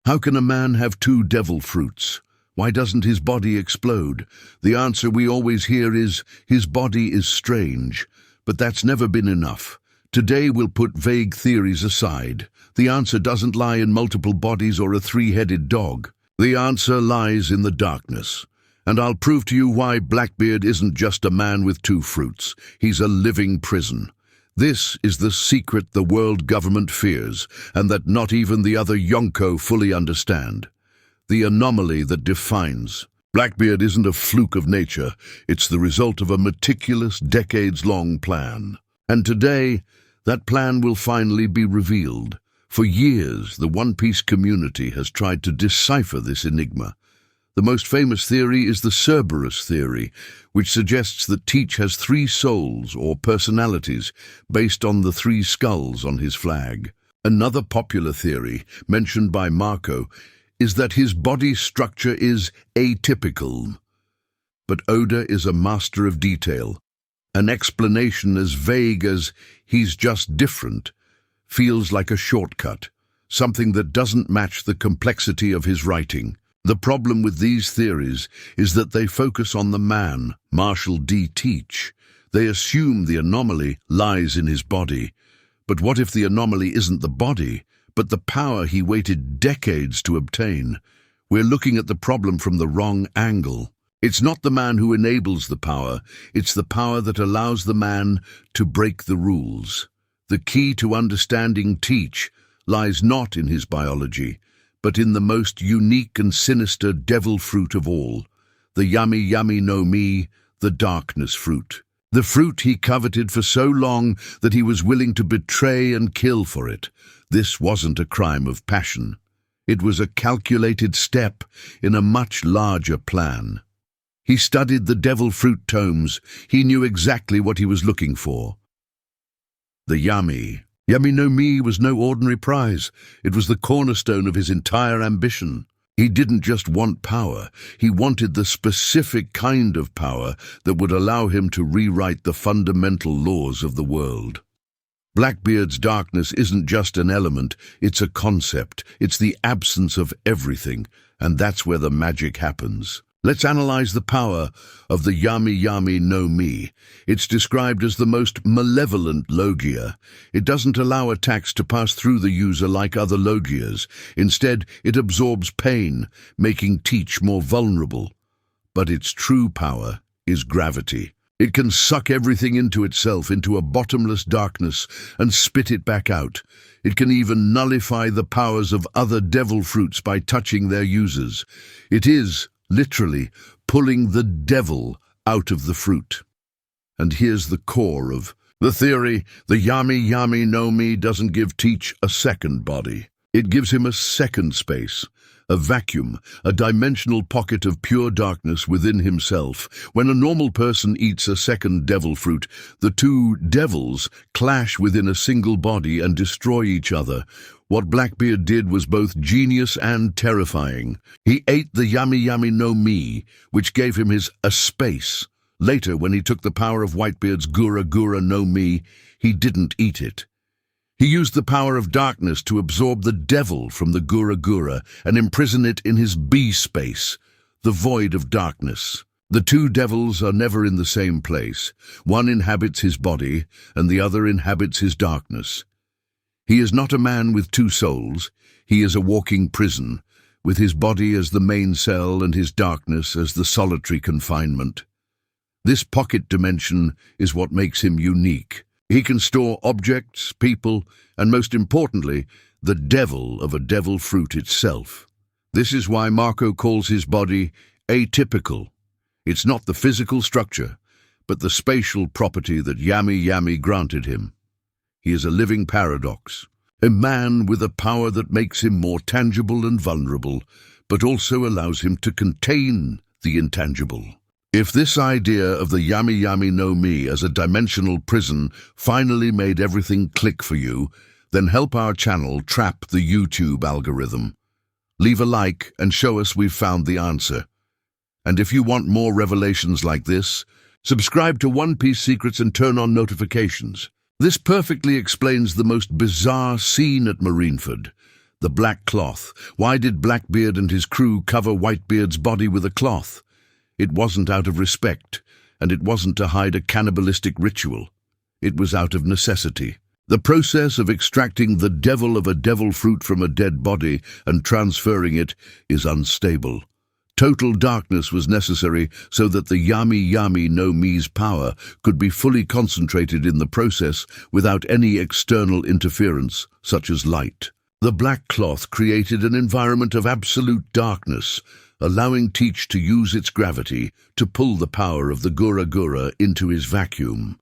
How can a man have two devil fruits? Why doesn't his body explode? The answer we always hear is, his body is strange. But that's never been enough. Today we'll put vague theories aside. The answer doesn't lie in multiple bodies or a three-headed dog. The answer lies in the darkness. And I'll prove to you why Blackbeard isn't just a man with two fruits. He's a living prison. This is the secret the world government fears, and that not even the other Yonko fully understand. The anomaly that defines. Blackbeard isn't a fluke of nature. It's the result of a meticulous, decades-long plan. And today, that plan will finally be revealed. For years, the One Piece community has tried to decipher this enigma. The most famous theory is the Cerberus theory, which suggests that Teach has three souls or personalities based on the three skulls on his flag. Another popular theory, mentioned by Marco, is that his body structure is atypical. But Oda is a master of detail. An explanation as vague as he's just different feels like a shortcut, something that doesn't match the complexity of his writing. The problem with these theories is that they focus on the man, Marshall D. Teach. They assume the anomaly lies in his body. But what if the anomaly isn't the body, but the power he waited decades to obtain? We're looking at the problem from the wrong angle. It's not the man who enables the power, it's the power that allows the man to break the rules. The key to understanding Teach lies not in his biology, but in the most unique and sinister devil fruit of all, the Yami Yami no Mi, the darkness fruit. The fruit he coveted for so long that he was willing to betray and kill for it. This wasn't a crime of passion. It was a calculated step in a much larger plan. He studied the devil fruit tomes. He knew exactly what he was looking for. The Yami no Mi was no ordinary prize. It was the cornerstone of his entire ambition. He didn't just want power. He wanted the specific kind of power that would allow him to rewrite the fundamental laws of the world. Blackbeard's darkness isn't just an element, it's a concept. It's the absence of everything, and that's where the magic happens. Let's analyze the power of the Yami Yami no Mi. It's described as the most malevolent Logia. It doesn't allow attacks to pass through the user like other Logias. Instead, it absorbs pain, making Teach more vulnerable. But its true power is gravity. It can suck everything into itself, into a bottomless darkness, and spit it back out. It can even nullify the powers of other devil fruits by touching their users. It is literally pulling the devil out of the fruit. And here's the core of the theory. The Yami Yami no Mi doesn't give Teach a second body. It gives him a second space, a vacuum, a dimensional pocket of pure darkness within himself. When a normal person eats a second devil fruit, the two devils clash within a single body and destroy each other. What Blackbeard did was both genius and terrifying. He ate the Yami Yami no Mi, which gave him his a space. Later, when he took the power of Whitebeard's Gura Gura no Mi, he didn't eat it. He used the power of darkness to absorb the devil from the Gura Gura and imprison it in his B space, the void of darkness. The two devils are never in the same place. One inhabits his body, and the other inhabits his darkness. He is not a man with two souls. He is a walking prison, with his body as the main cell and his darkness as the solitary confinement. This pocket dimension is what makes him unique. He can store objects, people, and most importantly, the devil of a devil fruit itself. This is why Marco calls his body atypical. It's not the physical structure, but the spatial property that Yami Yami granted him. He is a living paradox, a man with a power that makes him more tangible and vulnerable, but also allows him to contain the intangible. If this idea of the Yami Yami no Mi as a dimensional prison finally made everything click for you, then help our channel trap the YouTube algorithm. Leave a like and show us we've found the answer. And if you want more revelations like this, subscribe to One Piece Secrets and turn on notifications. This perfectly explains the most bizarre scene at Marineford, The black cloth. Why did Blackbeard and his crew cover Whitebeard's body with a cloth? It wasn't out of respect, and it wasn't to hide a cannibalistic ritual. It was out of necessity. The process of extracting the devil of a devil fruit from a dead body and transferring it is unstable. Total darkness was necessary so that the Yami Yami no Mi's power could be fully concentrated in the process without any external interference, such as light. The black cloth created an environment of absolute darkness, allowing Teach to use its gravity to pull the power of the Gura Gura into his vacuum.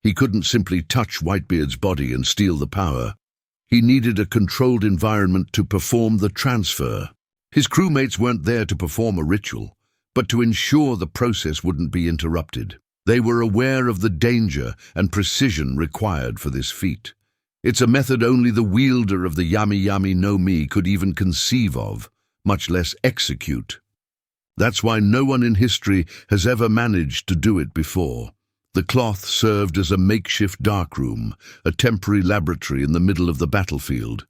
He couldn't simply touch Whitebeard's body and steal the power. He needed a controlled environment to perform the transfer. His crewmates weren't there to perform a ritual, but to ensure the process wouldn't be interrupted. They were aware of the danger and precision required for this feat. It's a method only the wielder of the Yami Yami no Mi could even conceive of, much less execute. That's why no one in history has ever managed to do it before. The cloth served as a makeshift darkroom, a temporary laboratory in the middle of the battlefield.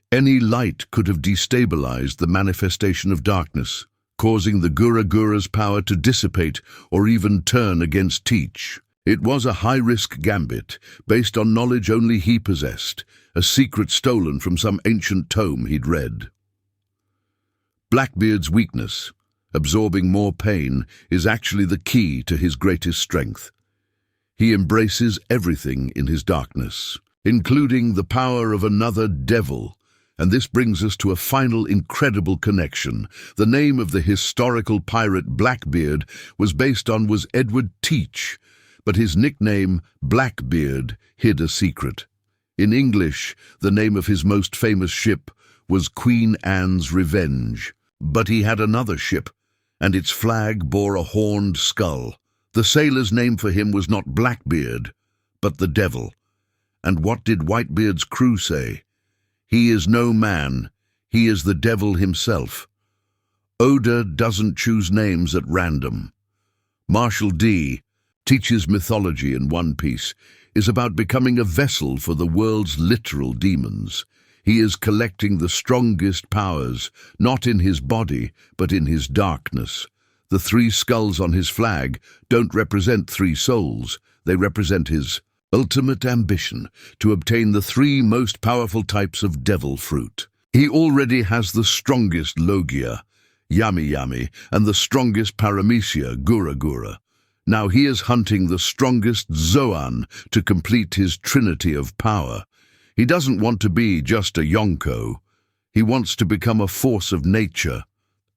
Any light could have destabilized the manifestation of darkness, causing the Gura Gura's power to dissipate or even turn against Teach. It was a high-risk gambit, based on knowledge only he possessed, a secret stolen from some ancient tome he'd read. Blackbeard's weakness, absorbing more pain, is actually the key to his greatest strength. He embraces everything in his darkness, including the power of another devil. And this brings us to a final incredible connection. The name of the historical pirate Blackbeard was Edward Teach, but his nickname, Blackbeard, hid a secret. In English, the name of his most famous ship was Queen Anne's Revenge. But he had another ship, and its flag bore a horned skull. The sailor's name for him was not Blackbeard, but the Devil. And what did Whitebeard's crew say? He is no man, he is the devil himself. Oda doesn't choose names at random. Marshall D. Teach's mythology in One Piece is about becoming a vessel for the world's literal demons. He is collecting the strongest powers, not in his body, but in his darkness. The 3 skulls on his flag don't represent 3 souls, they represent his ultimate ambition to obtain the 3 most powerful types of devil fruit. He already has the strongest Logia, Yami Yami, and the strongest Paramecia, Gura Gura. Now he is hunting the strongest Zoan to complete his trinity of power. He doesn't want to be just a Yonko. He wants to become a force of nature,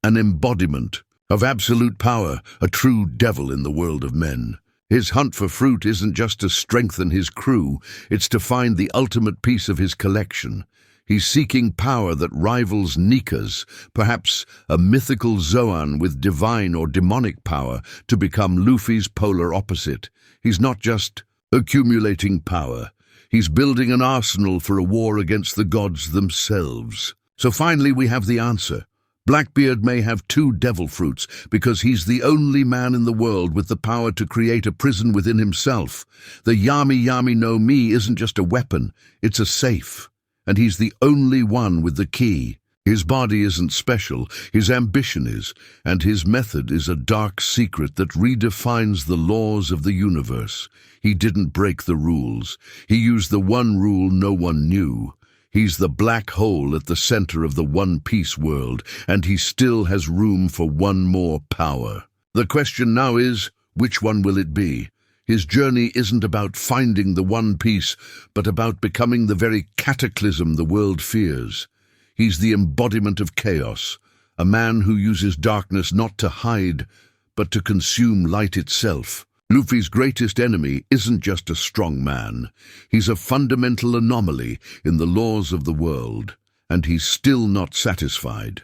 an embodiment of absolute power, a true devil in the world of men. His hunt for fruit isn't just to strengthen his crew, it's to find the ultimate piece of his collection. He's seeking power that rivals Nika's, perhaps a mythical Zoan with divine or demonic power to become Luffy's polar opposite. He's not just accumulating power, he's building an arsenal for a war against the gods themselves. So finally we have the answer. Blackbeard may have 2 devil fruits because he's the only man in the world with the power to create a prison within himself. The Yami Yami no Mi isn't just a weapon, it's a safe. And he's the only one with the key. His body isn't special, his ambition is, and his method is a dark secret that redefines the laws of the universe. He didn't break the rules. He used the one rule no one knew. He's the black hole at the center of the One Piece world, and he still has room for one more power. The question now is, which one will it be? His journey isn't about finding the One Piece, but about becoming the very cataclysm the world fears. He's the embodiment of chaos, a man who uses darkness not to hide, but to consume light itself. Luffy's greatest enemy isn't just a strong man. He's a fundamental anomaly in the laws of the world, and he's still not satisfied.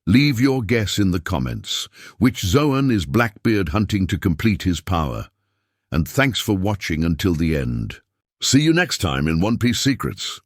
Leave your guess in the comments. Which Zoan is Blackbeard hunting to complete his power? And thanks for watching until the end. See you next time in One Piece Secrets.